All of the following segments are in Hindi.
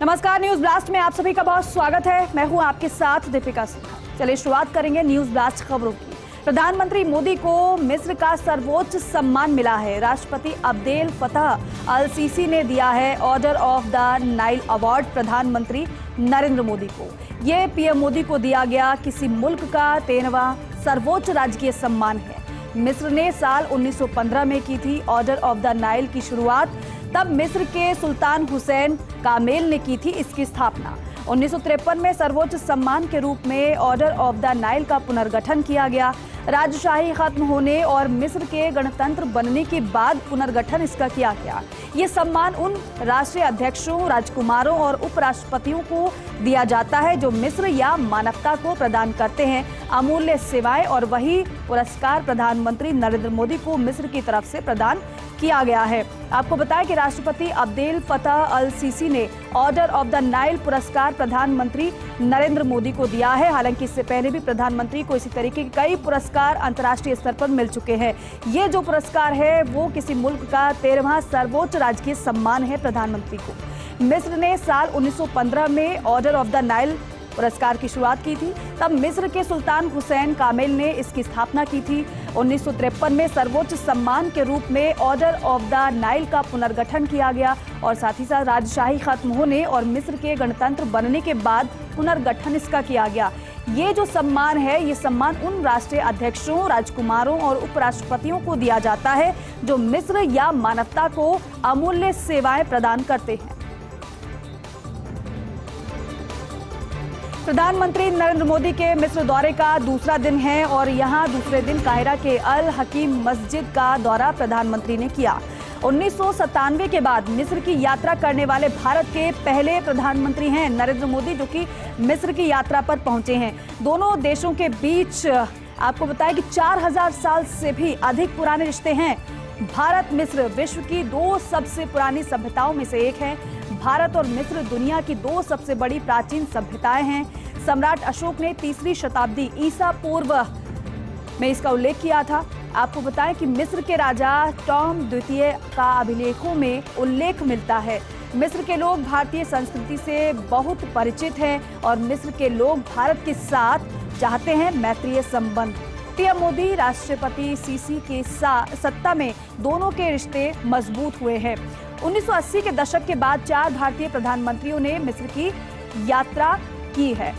नमस्कार, न्यूज ब्लास्ट में आप सभी का बहुत स्वागत है। मैं हूं आपके साथ दीपिका सिन्हा। चलिए शुरुआत करेंगे न्यूज ब्लास्ट खबरों की। प्रधानमंत्री मोदी को मिस्र का सर्वोच्च सम्मान मिला है। राष्ट्रपति अब्देल फतह अल सीसी ने दिया है order of the Nile award प्रधानमंत्री नरेंद्र मोदी को। ये पीएम मोदी को दिया गया किसी मुल्क का 13वां सर्वोच्च राजकीय सम्मान है। मिस्र ने साल 1915 में की थी ऑर्डर ऑफ द नाइल की शुरुआत। तब मिस्र के सुल्तान हुसैन कामेल ने की थी इसकी स्थापना। 1953 में सर्वोच्च सम्मान के रूप में ऑर्डर ऑफ द नाइल का पुनर्गठन किया गया। राजशाही खत्म होने और मिस्र के गणतंत्र बनने के बाद पुनर्गठन इसका किया गया। ये सम्मान उन राष्ट्रीय अध्यक्षों, राजकुमारों और उपराष्ट्रपतियों को दिया जाता है जो मिस्र या मानवता को प्रदान करते हैं अमूल्य सेवाएं, और वही पुरस्कार प्रधानमंत्री नरेंद्र मोदी को मिस्र की तरफ से प्रदान किया गया है। आपको बताया कि राष्ट्रपति अब्देल फतह अल सीसी ने ऑर्डर ऑफ द नाइल पुरस्कार प्रधानमंत्री नरेंद्र मोदी को दिया है। हालांकि इससे पहले भी प्रधानमंत्री को इसी तरीके के कई पुरस्कार अंतर्राष्ट्रीय स्तर पर मिल चुके हैं। ये जो पुरस्कार है वो किसी मुल्क का 13वां सर्वोच्च राजकीय सम्मान है प्रधानमंत्री को। मिस्र ने साल 1915 में ऑर्डर ऑफ द नाइल पुरस्कार की शुरुआत की थी। तब मिस्र के सुल्तान हुसैन कामेल ने इसकी स्थापना की थी। 1953 में सर्वोच्च सम्मान के रूप में ऑर्डर ऑफ द नाइल का पुनर्गठन किया गया और साथ ही साथ राजशाही खत्म होने और मिस्र के गणतंत्र बनने के बाद पुनर्गठन इसका किया गया। ये जो सम्मान है, ये सम्मान उन राष्ट्रीय अध्यक्षों, राजकुमारों और उपराष्ट्रपतियों को दिया जाता है जो मिस्र या मानवता को अमूल्य सेवाएं प्रदान करते हैं। प्रधानमंत्री नरेंद्र मोदी के मिस्र दौरे का दूसरा दिन है और यहां दूसरे दिन काहिरा के अल हकीम मस्जिद का दौरा प्रधानमंत्री ने किया। 1997 के बाद मिस्र की यात्रा करने वाले भारत के पहले प्रधानमंत्री हैं नरेंद्र मोदी, जो कि मिस्र की यात्रा पर पहुंचे हैं। दोनों देशों के बीच आपको बताया कि 4000 साल से भी अधिक पुराने रिश्ते हैं। भारत मिस्र विश्व की 2 सबसे पुरानी सभ्यताओं में से एक है। भारत और मिस्र दुनिया की 2 सबसे बड़ी प्राचीन सभ्यताएं हैं। सम्राट अशोक ने 3री शताब्दी ईसा पूर्व में इसका उल्लेख किया था। आपको बताएं कि मिस्र के राजा टॉम द्वितीय का अभिलेखों में उल्लेख मिलता है। मिस्र के लोग भारतीय संस्कृति से बहुत परिचित हैं और मिस्र के लोग भारत के साथ चाहते हैं मैत्रीय संबंध। पीएम मोदी, राष्ट्रपति सीसी के सत्ता में दोनों के रिश्ते मजबूत हुए हैं। 1980 के दशक के बाद 4 भारतीय प्रधानमंत्रियों ने मिस्र की यात्रा की है।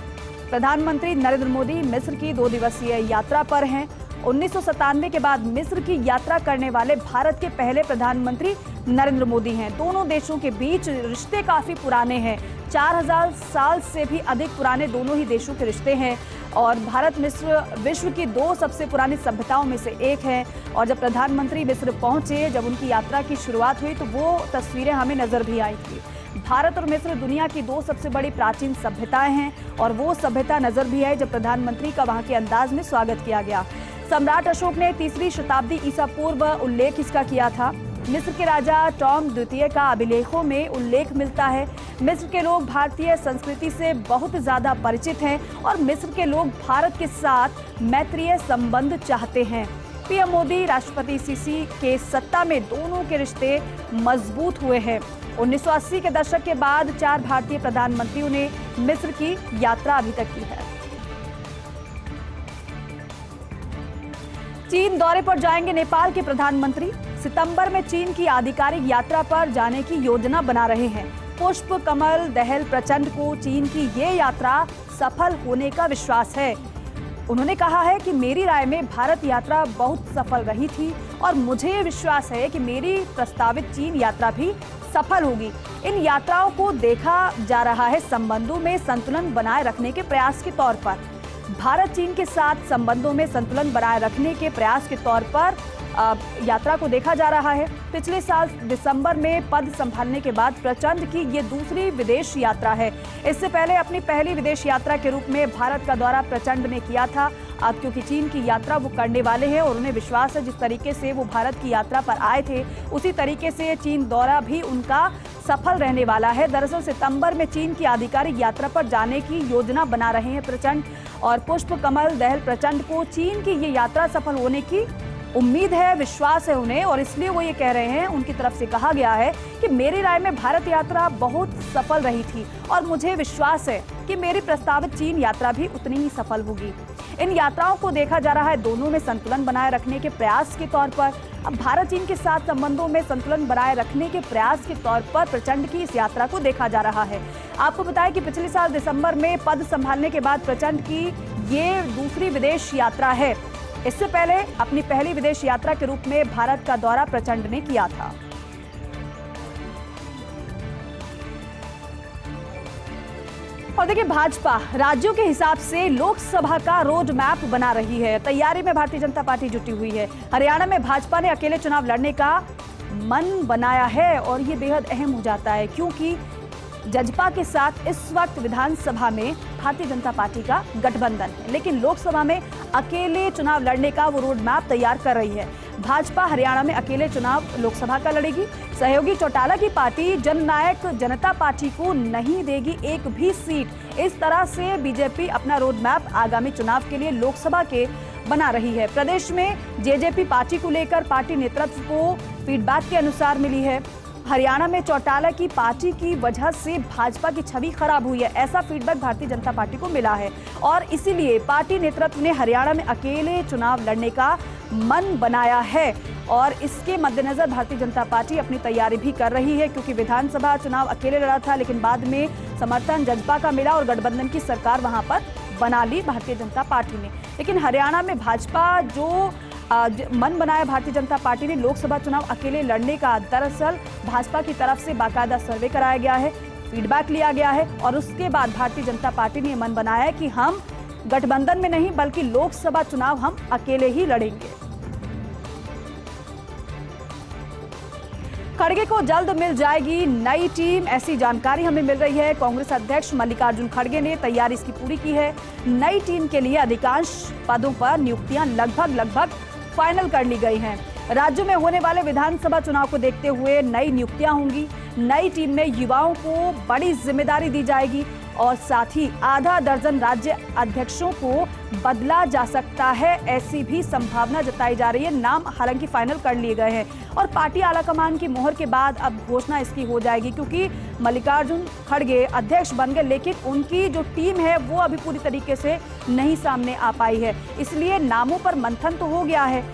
प्रधानमंत्री नरेंद्र मोदी मिस्र की 2 दिवसीय यात्रा पर हैं। 1997 के बाद मिस्र की यात्रा करने वाले भारत के पहले प्रधानमंत्री नरेंद्र मोदी हैं। दोनों देशों के बीच रिश्ते काफी पुराने हैं। 4000 साल से भी अधिक पुराने दोनों ही देशों के रिश्ते हैं और भारत मिस्र विश्व की 2 सबसे पुरानी सभ्यताओं में से एक है। और जब प्रधानमंत्री मिस्र पहुंचे, जब उनकी यात्रा की शुरुआत हुई तो वो तस्वीरें हमें नजर भी आई थी। भारत और मिस्र दुनिया की 2 सबसे बड़ी प्राचीन सभ्यताएं हैं और वो सभ्यता नजर भी आई जब प्रधानमंत्री का वहां के अंदाज में स्वागत किया गया। सम्राट अशोक ने 3री शताब्दी ईसा पूर्व उल्लेख इसका किया था। मिस्र के राजा टॉम द्वितीय का अभिलेखों में उल्लेख मिलता है। मिस्र के लोग भारतीय संस्कृति से बहुत ज्यादा परिचित हैं और मिस्र के लोग भारत के साथ मैत्रीय संबंध चाहते हैं। पीएम मोदी, राष्ट्रपति सीसी के सत्ता में दोनों के रिश्ते मजबूत हुए हैं। 1980 के दशक के बाद 4 भारतीय प्रधानमंत्रियों ने मिस्र की यात्रा अभी तक की है। चीन दौरे पर जाएंगे नेपाल के प्रधानमंत्री। सितंबर में चीन की आधिकारिक यात्रा पर जाने की योजना बना रहे हैं। पुष्प कमल दहल प्रचंड को चीन की ये यात्रा सफल होने का विश्वास है। उन्होंने कहा है कि मेरी राय में भारत यात्रा बहुत सफल रही थी और मुझे विश्वास है कि मेरी प्रस्तावित चीन यात्रा भी सफल होगी। इन यात्राओं को देखा जा रहा है संबंधों में संतुलन बनाए रखने के प्रयास के तौर पर। भारत चीन के साथ संबंधों में संतुलन बनाए रखने के प्रयास के तौर पर यात्रा को देखा जा रहा है। पिछले साल दिसंबर में पद संभालने के बाद प्रचंड की ये 2री विदेश यात्रा है। इससे पहले अपनी पहली विदेश यात्रा के रूप में भारत का दौरा प्रचंड ने किया था। अब क्योंकि चीन की यात्रा वो करने वाले हैं और उन्हें विश्वास है जिस तरीके से वो भारत की यात्रा पर आए थे उसी तरीके से चीन दौरा भी उनका सफल रहने वाला है। दरअसल सितंबर में चीन की आधिकारिक यात्रा पर जाने की योजना बना रहे हैं प्रचंड और पुष्प कमल दहल प्रचंड को चीन की ये यात्रा सफल होने की उम्मीद है, विश्वास है उन्हें, और इसलिए वो ये कह रहे हैं, उनकी तरफ से कहा गया है कि मेरी राय में भारत यात्रा बहुत सफल रही थी और मुझे विश्वास है कि मेरी प्रस्तावित चीन यात्रा भी उतनी ही सफल होगी। इन यात्राओं को देखा जा रहा है दोनों में संतुलन बनाए रखने के प्रयास के तौर पर। अब भारत चीन के साथ संबंधों में संतुलन बनाए रखने के प्रयास के तौर पर प्रचंड की इस यात्रा को देखा जा रहा है। आपको बताएं कि पिछले साल दिसंबर में पद संभालने के बाद प्रचंड की ये दूसरी विदेश यात्रा है। इससे पहले अपनी पहली विदेश यात्रा के रूप में भारत का दौरा प्रचंड ने किया था। और देखिए, भाजपा राज्यों के हिसाब से लोकसभा का रोड मैप बना रही है। तैयारी में भारतीय जनता पार्टी जुटी हुई है। हरियाणा में भाजपा ने अकेले चुनाव लड़ने का मन बनाया है और ये बेहद अहम हो जाता है, क्योंकि जजपा के साथ इस वक्त विधानसभा में भारतीय जनता पार्टी का गठबंधन है, लेकिन लोकसभा में अकेले चुनाव लड़ने का वो रोड मैप तैयार कर रही है। भाजपा हरियाणा में अकेले चुनाव लोकसभा का लड़ेगी। सहयोगी चौटाला की पार्टी जननायक जनता पार्टी को नहीं देगी एक भी सीट। इस तरह से बीजेपी अपना रोड मैप आगामी चुनाव के लिए लोकसभा के बना रही है। प्रदेश में जेजेपी पार्टी को लेकर पार्टी नेतृत्व को फीडबैक के अनुसार मिली है। हरियाणा में चौटाला की पार्टी की वजह से भाजपा की छवि खराब हुई है, ऐसा फीडबैक भारतीय जनता पार्टी को मिला है और इसीलिए पार्टी नेतृत्व ने हरियाणा में अकेले चुनाव लड़ने का मन बनाया है। और इसके मद्देनजर भारतीय जनता पार्टी अपनी तैयारी भी कर रही है, क्योंकि विधानसभा चुनाव अकेले लड़ा था, लेकिन बाद में समर्थन जजपा का मिला और गठबंधन की सरकार वहां पर बना ली भारतीय जनता पार्टी ने। लेकिन हरियाणा में भाजपा जो मन बनाया भारतीय जनता पार्टी ने लोकसभा चुनाव अकेले लड़ने का, दरअसल भाजपा की तरफ से बाकायदा सर्वे कराया गया है, फीडबैक लिया गया है और उसके बाद भारतीय जनता पार्टी ने मन बनाया है कि हम गठबंधन में नहीं बल्कि लोकसभा चुनाव हम अकेले ही लड़ेंगे। खड़गे को जल्द मिल जाएगी नई टीम, ऐसी जानकारी हमें मिल रही है। कांग्रेस अध्यक्ष मल्लिकार्जुन खड़गे ने तैयारी इसकी पूरी की है। नई टीम के लिए अधिकांश पदों पर नियुक्तियां लगभग फाइनल कर ली गई हैं। राज्यों में होने वाले विधानसभा चुनाव को देखते हुए नई नियुक्तियां होंगी। नई टीम में युवाओं को बड़ी जिम्मेदारी दी जाएगी और साथ ही आधा दर्जन राज्य अध्यक्षों को बदला जा सकता है, ऐसी भी संभावना जताई जा रही है। नाम हालांकि फाइनल कर लिए गए हैं और पार्टी आलाकमान की मोहर के बाद अब घोषणा इसकी हो जाएगी, क्योंकि मल्लिकार्जुन खड़गे अध्यक्ष बन गए, लेकिन उनकी जो टीम है वो अभी पूरी तरीके से नहीं सामने आ पाई है। इसलिए नामों पर मंथन तो हो गया है,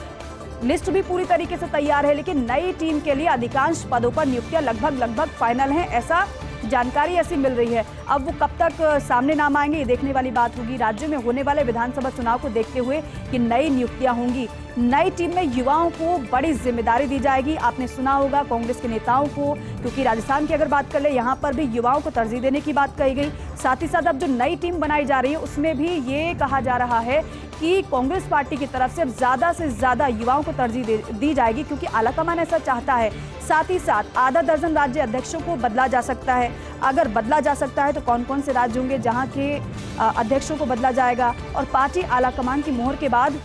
लिस्ट भी पूरी तरीके से तैयार है, लेकिन नई टीम के लिए अधिकांश पदों पर नियुक्तियां लगभग फाइनल हैं, ऐसा जानकारी ऐसी मिल रही है। अब वो कब तक सामने नाम आएंगे ये देखने वाली बात होगी। राज्य में होने वाले विधानसभा चुनाव को देखते हुए कि नई नियुक्तियां होंगी। नई टीम में युवाओं को बड़ी जिम्मेदारी दी जाएगी। आपने सुना होगा कांग्रेस के नेताओं को, क्योंकि राजस्थान की अगर बात कर ले यहाँ पर भी युवाओं को तरजीह देने की बात कही गई। साथ ही साथ अब जो नई टीम बनाई जा रही है उसमें भी ये कहा जा रहा है कि कांग्रेस पार्टी की तरफ से ज़्यादा से ज़्यादा युवाओं को तरजीह दी जाएगी, क्योंकि आलाकमान ऐसा चाहता है। साथ ही साथ आधा दर्जन राज्य अध्यक्षों को बदला जा सकता है। अगर बदला जा सकता है तो कौन कौन से राज्य होंगे जहां के अध्यक्षों को बदला जाएगा, और पार्टी आलाकमान की मोहर के बाद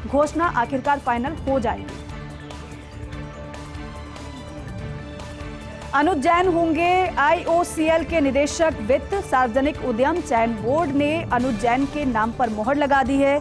घोषणा आखिरकार फाइनल हो जाएगी। अनुज जैन होंगे IOCL के निदेशक। वित्त सार्वजनिक उद्यम चयन बोर्ड ने अनुज जैन के नाम पर मोहर लगा दी है।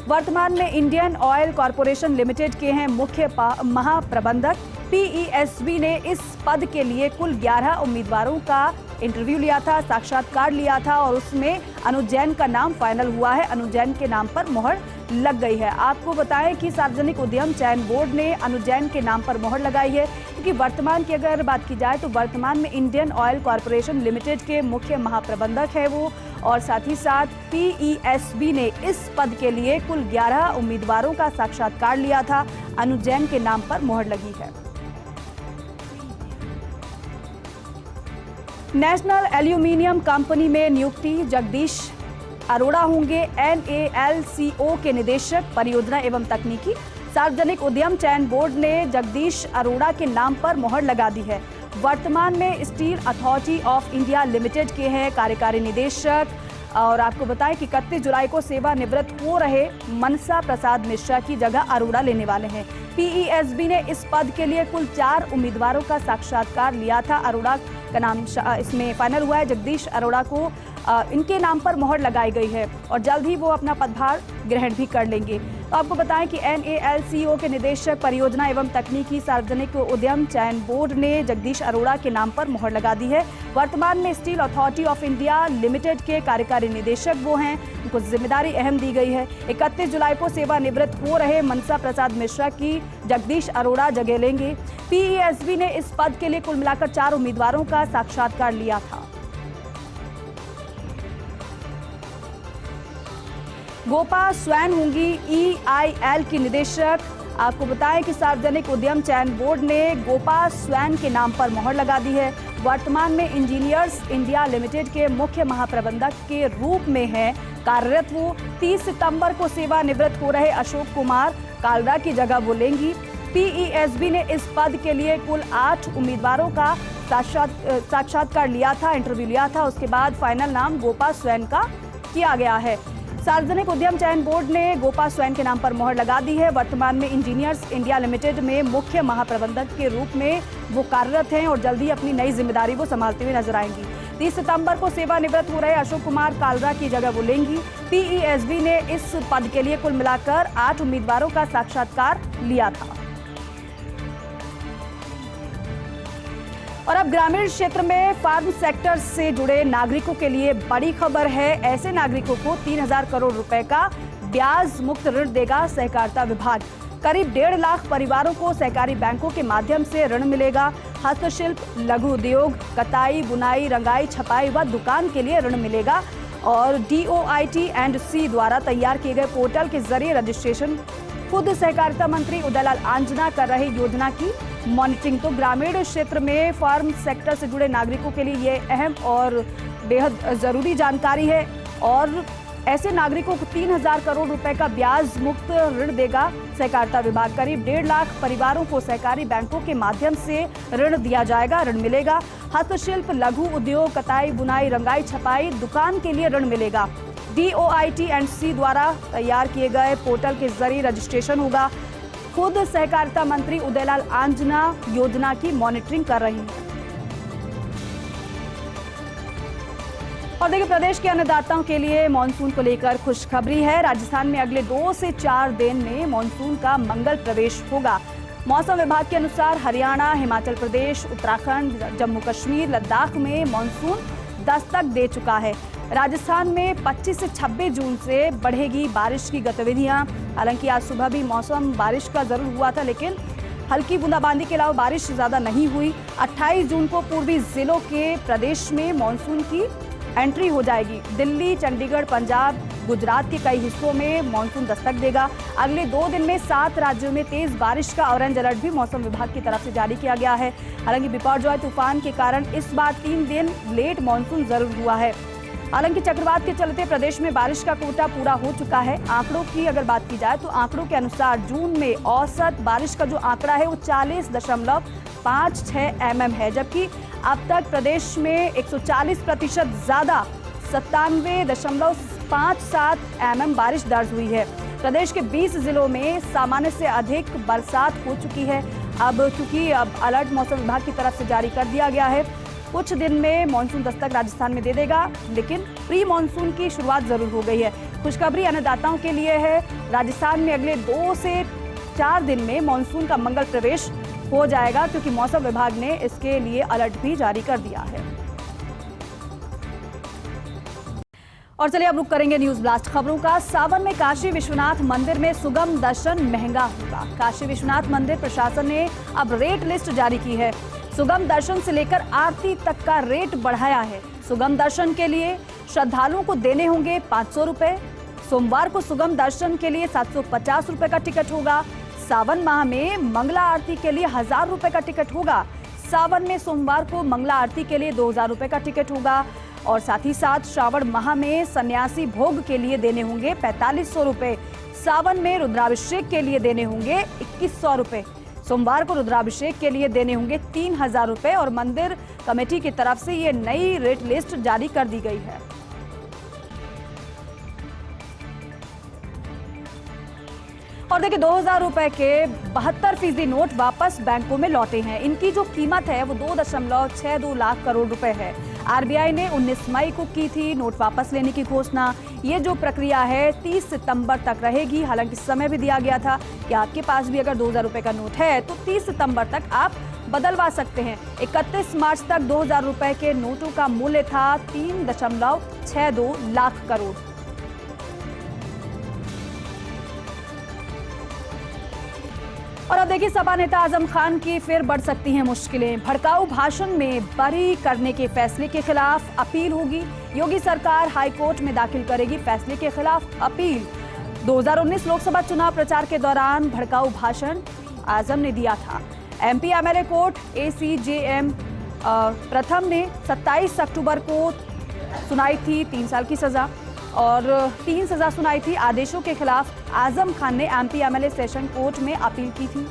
वर्तमान में इंडियन ऑयल कॉरपोरेशन लिमिटेड के हैं मुख्य महाप्रबंधक। PESB ने इस पद के लिए कुल 11 उम्मीदवारों का इंटरव्यू लिया था, साक्षात्कार लिया था और उसमें अनुज जैन का नाम फाइनल हुआ है। अनुज जैन के नाम पर मोहर लग गई है। आपको बताएं कि सार्वजनिक उद्यम चयन बोर्ड ने अनुज जैन के नाम पर मोहर लगाई है, क्योंकि वर्तमान की अगर बात की जाए तो वर्तमान में इंडियन ऑयल कॉरपोरेशन लिमिटेड के मुख्य महाप्रबंधक है वो, और साथ ही साथ PESB ने इस पद के लिए कुल 11 उम्मीदवारों का साक्षात्कार लिया था। अनुज जैन के नाम पर मोहर लगी है। नेशनल एल्यूमिनियम कंपनी में नियुक्ति। जगदीश अरोड़ा होंगे NALCO के निदेशक परियोजना एवं तकनीकी। सार्वजनिक उद्यम चयन बोर्ड ने जगदीश अरोड़ा के नाम पर मोहर लगा दी है। वर्तमान में steel authority of India limited के हैं कार्यकारी निदेशक। और आपको बताएं कि 31 जुलाई को सेवानिवृत्त हो रहे मनसा प्रसाद मिश्रा की जगह अरोड़ा लेने वाले हैं। PESB ने इस पद के लिए कुल 4 उम्मीदवारों का साक्षात्कार लिया था। अरोड़ा का नाम इसमें फाइनल हुआ है। जगदीश अरोड़ा को इनके नाम पर मोहर लगाई गई है और जल्द ही वो अपना पदभार ग्रहण भी कर लेंगे। तो आपको बताएं कि NALCO के निदेशक परियोजना एवं तकनीकी सार्वजनिक उद्यम चयन बोर्ड ने जगदीश अरोड़ा के नाम पर मोहर लगा दी है। वर्तमान में steel authority of India limited के कार्यकारी निदेशक वो हैं, उनको जिम्मेदारी अहम दी गई है। 31 जुलाई को सेवानिवृत्त हो रहे मनसा प्रसाद मिश्रा की जगदीश अरोड़ा जगह लेंगे। PESB ने इस पद के लिए कुल मिलाकर 4 उम्मीदवारों का साक्षात्कार लिया था। गोपा स्वैन होंगी EIL की निदेशक। आपको बताएं कि सार्वजनिक उद्यम चयन बोर्ड ने गोपा स्वैन के नाम पर मोहर लगा दी है। वर्तमान में इंजीनियर्स इंडिया लिमिटेड के मुख्य महाप्रबंधक के रूप में है कार्यरत। वो 30 सितंबर को सेवानिवृत्त हो रहे अशोक कुमार कालरा की जगह वो लेंगी। PESB ने इस पद के लिए कुल 8 उम्मीदवारों का साक्षात्कार लिया था, इंटरव्यू लिया था। उसके बाद फाइनल नाम गोपा स्वैन का किया गया है। सार्वजनिक उद्यम चयन बोर्ड ने गोपा स्वैन के नाम पर मोहर लगा दी है। वर्तमान में इंजीनियर्स इंडिया लिमिटेड में मुख्य महाप्रबंधक के रूप में वो कार्यरत हैं और जल्दी अपनी नई जिम्मेदारी वो संभालते हुए नजर आएंगी। 30 सितंबर को सेवानिवृत्त हो रहे अशोक कुमार कालरा की जगह वो लेंगी। PESB ने इस पद के लिए कुल मिलाकर 8 उम्मीदवारों का साक्षात्कार लिया था। और अब ग्रामीण क्षेत्र में फार्म सेक्टर से जुड़े नागरिकों के लिए बड़ी खबर है। ऐसे नागरिकों को 3000 करोड़ रुपए का ब्याज मुक्त ऋण देगा सहकारिता विभाग। करीब 1.5 लाख परिवारों को सहकारी बैंकों के माध्यम से ऋण मिलेगा। हस्तशिल्प, लघु उद्योग, कताई, बुनाई, रंगाई, छपाई व दुकान के लिए ऋण मिलेगा और DOIT&C द्वारा तैयार किए गए पोर्टल के जरिए रजिस्ट्रेशन खुद सहकारिता मंत्री उदयलाल आंजना कर रहे योजना की मॉनिटरिंग। तो ग्रामीण क्षेत्र में फार्म सेक्टर से जुड़े नागरिकों के लिए ये अहम और बेहद जरूरी जानकारी है। और ऐसे नागरिकों को 3000 करोड़ रुपए का ब्याज मुक्त ऋण देगा सहकारिता विभाग। करीब 1.5 लाख परिवारों को सहकारी बैंकों के माध्यम से ऋण दिया जाएगा, ऋण मिलेगा। हस्तशिल्प, लघु उद्योग, कताई, बुनाई, रंगाई, छपाई, दुकान के लिए ऋण मिलेगा। DOIT&C द्वारा तैयार किए गए पोर्टल के जरिए रजिस्ट्रेशन होगा। खुद सहकारिता मंत्री उदयलाल आंजना योजना की मॉनिटरिंग कर रही हैं। और देखिए, प्रदेश के अन्नदाताओं के लिए मानसून को लेकर खुशखबरी है। राजस्थान में अगले 2 से 4 दिन में मानसून का मंगल प्रवेश होगा। मौसम विभाग के अनुसार हरियाणा, हिमाचल प्रदेश, उत्तराखंड, जम्मू कश्मीर, लद्दाख में मानसून दस्तक दे चुका है। राजस्थान में 25 से 26 जून से बढ़ेगी बारिश की गतिविधियां। हालांकि आज सुबह भी मौसम बारिश का जरूर हुआ था, लेकिन हल्की बूंदाबांदी के अलावा बारिश ज़्यादा नहीं हुई। 28 जून को पूर्वी जिलों के प्रदेश में मानसून की एंट्री हो जाएगी। दिल्ली, चंडीगढ़, पंजाब, गुजरात के कई हिस्सों में मानसून दस्तक देगा। अगले 2 दिन में 7 राज्यों में तेज बारिश का ऑरेंज अलर्ट भी मौसम विभाग की तरफ से जारी किया गया है। हालांकि बिपरजॉय तूफान के कारण इस बार 3 दिन लेट मानसून जरूर हुआ है। हालांकि चक्रवात के चलते प्रदेश में बारिश का कोटा पूरा हो चुका है। आंकड़ों की अगर बात की जाए तो आंकड़ों के अनुसार जून में औसत बारिश का जो आंकड़ा है वो 40.56 mm है, जबकि अब तक प्रदेश में 140% ज्यादा 97.57 mm बारिश दर्ज हुई है। प्रदेश के 20 जिलों में सामान्य से अधिक बरसात हो चुकी है। अब चूंकि अलर्ट मौसम विभाग की तरफ से जारी कर दिया गया है, कुछ दिन में मानसून दस्तक राजस्थान में दे देगा, लेकिन प्री मानसून की शुरुआत जरूर हो गई है। खुशखबरी अन्नदाताओं के लिए है। राजस्थान में अगले 2 से 4 दिन में मानसून का मंगल प्रवेश हो जाएगा, क्योंकि मौसम विभाग ने इसके लिए अलर्ट भी जारी कर दिया है। और चलिए अब रुक करेंगे न्यूज ब्लास्ट खबरों का। सावन में काशी विश्वनाथ मंदिर में सुगम दर्शन महंगा होगा। काशी विश्वनाथ मंदिर प्रशासन ने अब रेट लिस्ट जारी की है। सुगम दर्शन से लेकर आरती तक का रेट बढ़ाया है। सुगम दर्शन के लिए श्रद्धालुओं को देने होंगे 500 रुपए। सोमवार को सुगम दर्शन के लिए 750 रुपए का टिकट होगा। सावन माह में मंगला आरती के लिए 1000 रुपए का टिकट होगा। सावन में सोमवार को मंगला आरती के लिए 2000 रुपए का टिकट होगा। और साथ ही साथ श्रावण माह में सन्यासी भोग के लिए देने होंगे 4500 रुपए। सावन में रुद्राभिषेक के लिए देने होंगे 2100 रुपए। सोमवार को रुद्राभिषेक के लिए देने होंगे 3000 रुपए। और मंदिर कमेटी की तरफ से ये नई रेट लिस्ट जारी कर दी गई है। और देखिए 2000 रुपए के 72% नोट वापस बैंकों में लौटे हैं। इनकी जो कीमत है वो 2.62 लाख करोड़ रुपए है। आरबीआई ने 19 मई को की थी नोट वापस लेने की घोषणा। ये जो प्रक्रिया है 30 सितंबर तक रहेगी। हालांकि समय भी दिया गया था कि आपके पास भी अगर 2000 रुपए का नोट है तो 30 सितंबर तक आप बदलवा सकते हैं। 31 मार्च तक 2000 रुपए के नोटों का मूल्य था 3.62 लाख करोड़। और अब देखिए सपा नेता आजम खान की फिर बढ़ सकती हैं मुश्किलें। भड़काऊ भाषण में बरी करने के फैसले के खिलाफ अपील होगी। योगी सरकार हाईकोर्ट में दाखिल करेगी फैसले के खिलाफ अपील। 2019 लोकसभा चुनाव प्रचार के दौरान भड़काऊ भाषण आजम ने दिया था। एमपी एमएलए कोर्ट ACJM प्रथम ने 27 अक्टूबर को सुनाई थी 3 साल की सजा और 3 सजा सुनाई थी। आदेशों के खिलाफ आजम खान ने एमपी एमएलए सेशन कोर्ट में अपील की थी।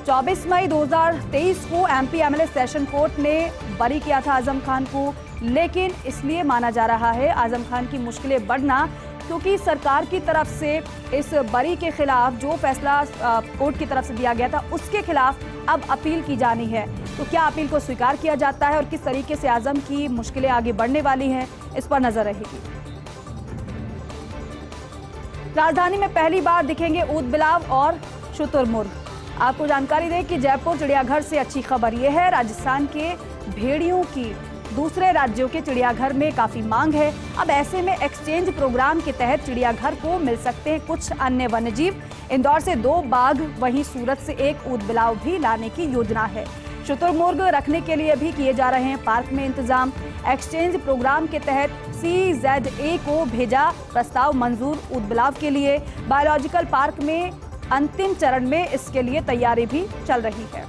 24 मई 2023 को एमपी एमएलए सेशन कोर्ट ने बरी किया था आजम खान को, लेकिन इसलिए माना जा रहा है आजम खान की मुश्किलें बढ़ना क्योंकि सरकार की तरफ से इस बरी के खिलाफ जो फैसला कोर्ट की तरफ से दिया गया था उसके खिलाफ अब अपील की जानी है। तो क्या अपील को स्वीकार किया जाता है और किस तरीके से आजम की मुश्किलें आगे बढ़ने वाली हैं, इस पर नजर रहेगी। राजधानी में पहली बार दिखेंगे ऊदबिलाव और शुतुरमुर्ग। आपको जानकारी दें कि जयपुर चिड़ियाघर से अच्छी खबर यह है, राजस्थान के भेड़ियों की दूसरे राज्यों के चिड़ियाघर में काफी मांग है। अब ऐसे में एक्सचेंज प्रोग्राम के तहत चिड़ियाघर को मिल सकते हैं कुछ अन्य वन्यजीव। इंदौर से 2 बाघ, वहीं सूरत से 1 ऊदबिलाव भी लाने की योजना है। शुतुरमुर्ग रखने के लिए भी किए जा रहे हैं पार्क में इंतजाम। एक्सचेंज प्रोग्राम के तहत CZA को भेजा प्रस्ताव मंजूर ऊदबिलाव के लिए। बायोलॉजिकल पार्क में अंतिम चरण में इसके लिए तैयारी भी चल रही है।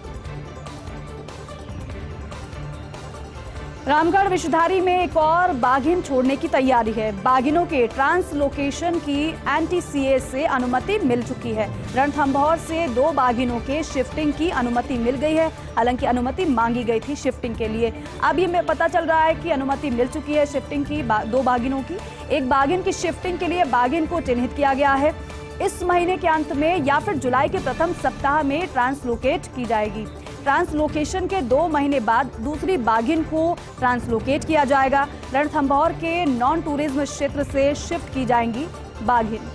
रामगढ़ विषधारी में एक और बाघिन छोड़ने की तैयारी है। बाघिनों के ट्रांसलोकेशन की NTCA से अनुमति मिल चुकी है। रणथंभौर से 2 बाघिनों के शिफ्टिंग की अनुमति मिल गई है। हालांकि अनुमति मांगी गई थी शिफ्टिंग के लिए। अब ये पता चल रहा है कि अनुमति मिल चुकी है शिफ्टिंग की 2 बाघिनों की। एक बाघिन की शिफ्टिंग के लिए बाघिन को चिन्हित किया गया है। इस महीने के अंत में या फिर जुलाई के प्रथम सप्ताह में ट्रांसलोकेट की जाएगी। ट्रांसलोकेशन के 2 महीने बाद दूसरी बाघिन को ट्रांसलोकेट किया जाएगा। रणथंभौर के नॉन टूरिज्म क्षेत्र से शिफ्ट की जाएंगी बाघिन।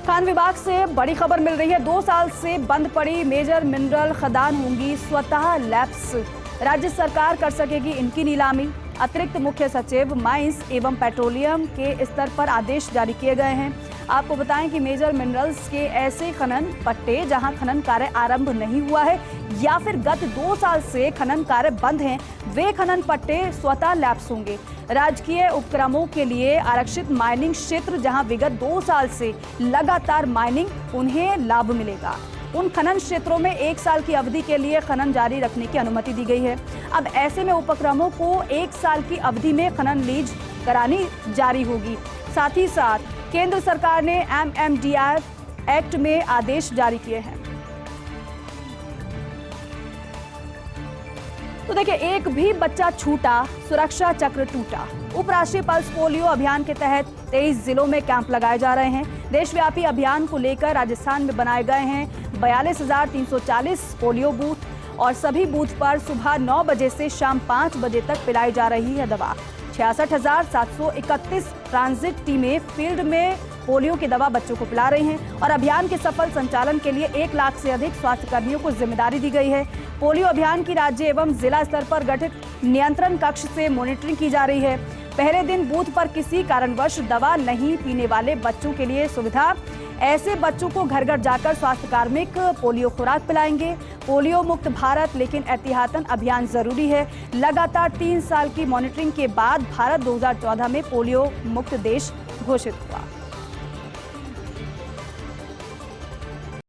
खान विभाग से बड़ी खबर मिल रही है। 2 साल से बंद पड़ी मेजर मिनरल खदान होंगी स्वतः लैप्स। राज्य सरकार कर सकेगी इनकी नीलामी। अतिरिक्त मुख्य सचिव माइंस एवं पेट्रोलियम के स्तर पर आदेश जारी किए गए हैं। आपको बताएं कि मेजर मिनरल्स के ऐसे खनन पट्टे जहां खनन कार्य आरंभ नहीं हुआ है या फिर गत 2 साल से खनन कार्य बंद हैं, वे खनन पट्टे स्वतः लैप्स होंगे। राजकीय उपक्रमों के लिए आरक्षित माइनिंग क्षेत्र जहां विगत 2 साल से लगातार माइनिंग, उन्हें लाभ मिलेगा। उन खनन क्षेत्रों में 1 साल की अवधि के लिए खनन जारी रखने की अनुमति दी गई है। अब ऐसे में उपक्रमों को 1 साल की अवधि में खनन लीज करानी जारी होगी। साथ ही साथ केंद्र सरकार ने MMDR एक्ट में आदेश जारी किए हैं। तो देखिए, एक भी बच्चा छूटा, सुरक्षा चक्र टूटा। उपराष्ट्रीय पल्स पोलियो अभियान के तहत 23 जिलों में कैंप लगाए जा रहे हैं। देशव्यापी अभियान को लेकर राजस्थान में बनाए गए हैं 42,340 पोलियो बूथ और सभी बूथ पर सुबह 9 बजे से शाम 5 बजे तक पिलाई जा रही है दवा। 66,731 ट्रांजिट टीमें फील्ड में पोलियो की दवा बच्चों को पिला रही हैं और अभियान के सफल संचालन के लिए 1 लाख से अधिक स्वास्थ्य कर्मियों को जिम्मेदारी दी गई है। पोलियो अभियान की राज्य एवं जिला स्तर पर गठित नियंत्रण कक्ष से मॉनिटरिंग की जा रही है। पहले दिन बूथ पर किसी कारणवश दवा नहीं पीने वाले बच्चों के लिए सुविधा। ऐसे बच्चों को घर घर जाकर स्वास्थ्य कार्मिक पोलियो खुराक पिलाएंगे। पोलियो मुक्त भारत लेकिन एहतियातन अभियान जरूरी है। लगातार 3 साल की मॉनिटरिंग के बाद भारत 2014 में पोलियो मुक्त देश घोषित हुआ।